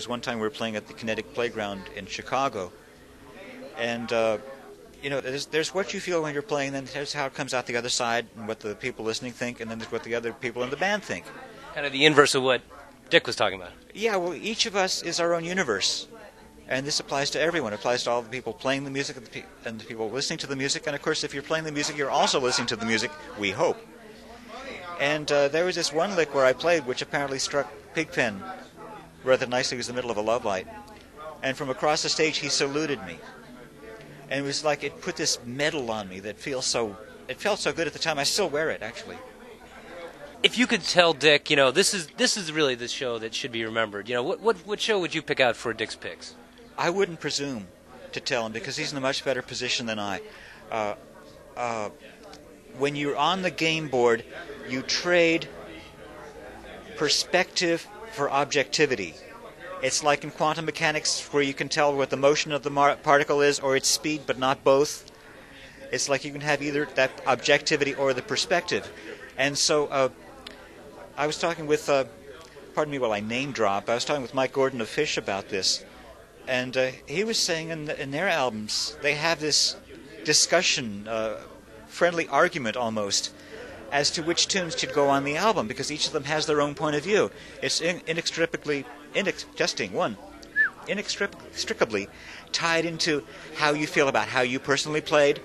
was one time we were playing at the Kinetic Playground in Chicago, and there's what you feel when you're playing, then there's how it comes out the other side, and what the people listening think, and then there's what the other people in the band think. Kind of the inverse of what Dick was talking about. Yeah, well, each of us is our own universe, and this applies to everyone. It applies to all the people playing the music and the people listening to the music, and of course, if you're playing the music, you're also listening to the music, we hope. And there was this one lick where I played, which apparently struck Pigpen rather nicely. It was in the middle of a love light. And from across the stage, he saluted me. And it was like it put this medal on me that felt so good at the time. I still wear it, actually. If you could tell Dick, this is really the show that should be remembered. What show would you pick out for Dick's Picks? I wouldn't presume to tell him because he's in a much better position than I. When you're on the game board, you trade perspective for objectivity. It's like in quantum mechanics where you can tell what the motion of the particle is or its speed, but not both. It's like you can have either that objectivity or the perspective. And so I was talking with, pardon me while I name drop, I was talking with Mike Gordon of Fish about this. And he was saying in their albums, they have this discussion, friendly argument almost, as to which tunes should go on the album, because each of them has their own point of view. It's inextricably tied into how you feel about how you personally played.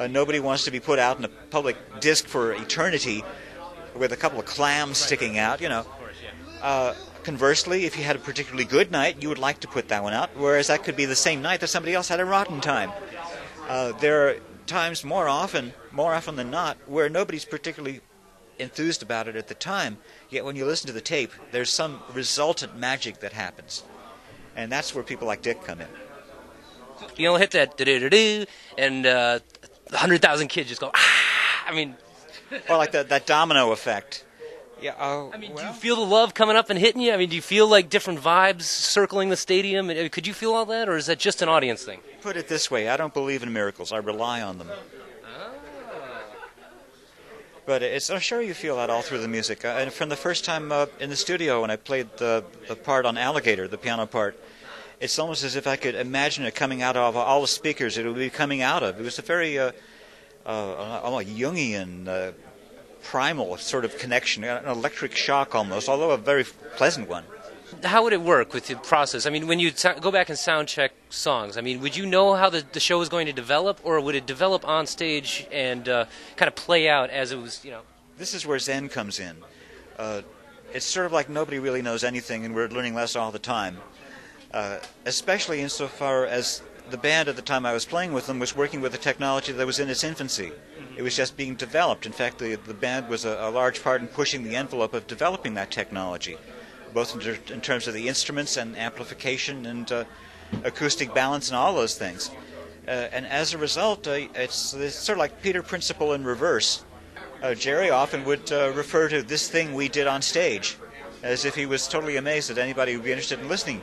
Nobody wants to be put out in a public disc for eternity with a couple of clams sticking out, Conversely, if you had a particularly good night, you would like to put that one out, whereas that could be the same night that somebody else had a rotten time. There are times more often than not where nobody's particularly enthused about it at the time, yet when you listen to the tape, there's some resultant magic that happens. And that's where people like Dick come in. You hit that do-do-do-do, and 100,000 kids just go, ah! I mean... Or like that domino effect. Yeah. Do you feel the love coming up and hitting you? I mean, do you feel like different vibes circling the stadium? Could you feel all that, or is that just an audience thing? Put it this way, I don't believe in miracles. I rely on them. But I'm sure you feel that all through the music. And from the first time in the studio when I played the part on Alligator, the piano part, it's almost as if I could imagine it coming out of all the speakers it would be coming out of. It was a very Jungian, primal sort of connection, an electric shock almost, although a very pleasant one. How would it work with the process? I mean, when you go back and sound check songs, I mean, would you know how the show is going to develop, or would it develop on stage and kind of play out as it was, This is where Zen comes in. It's sort of like nobody really knows anything, and we're learning less all the time, especially insofar as the band at the time I was playing with them was working with a technology that was in its infancy. It was just being developed. In fact, the band was a large part in pushing the envelope of developing that technology, both in terms of the instruments and amplification and acoustic balance and all those things. And as a result, it's sort of like Peter Principle in reverse. Jerry often would refer to this thing we did on stage as if he was totally amazed that anybody would be interested in listening.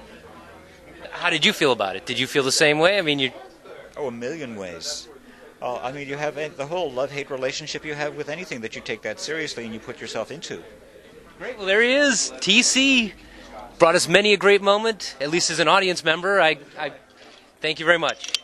How did you feel about it? Did you feel the same way? I mean, you... Oh, a million ways. You have the whole love-hate relationship you have with anything that you take that seriously and you put yourself into. Great. Well, there he is. TC brought us many a great moment, at least as an audience member. I thank you very much.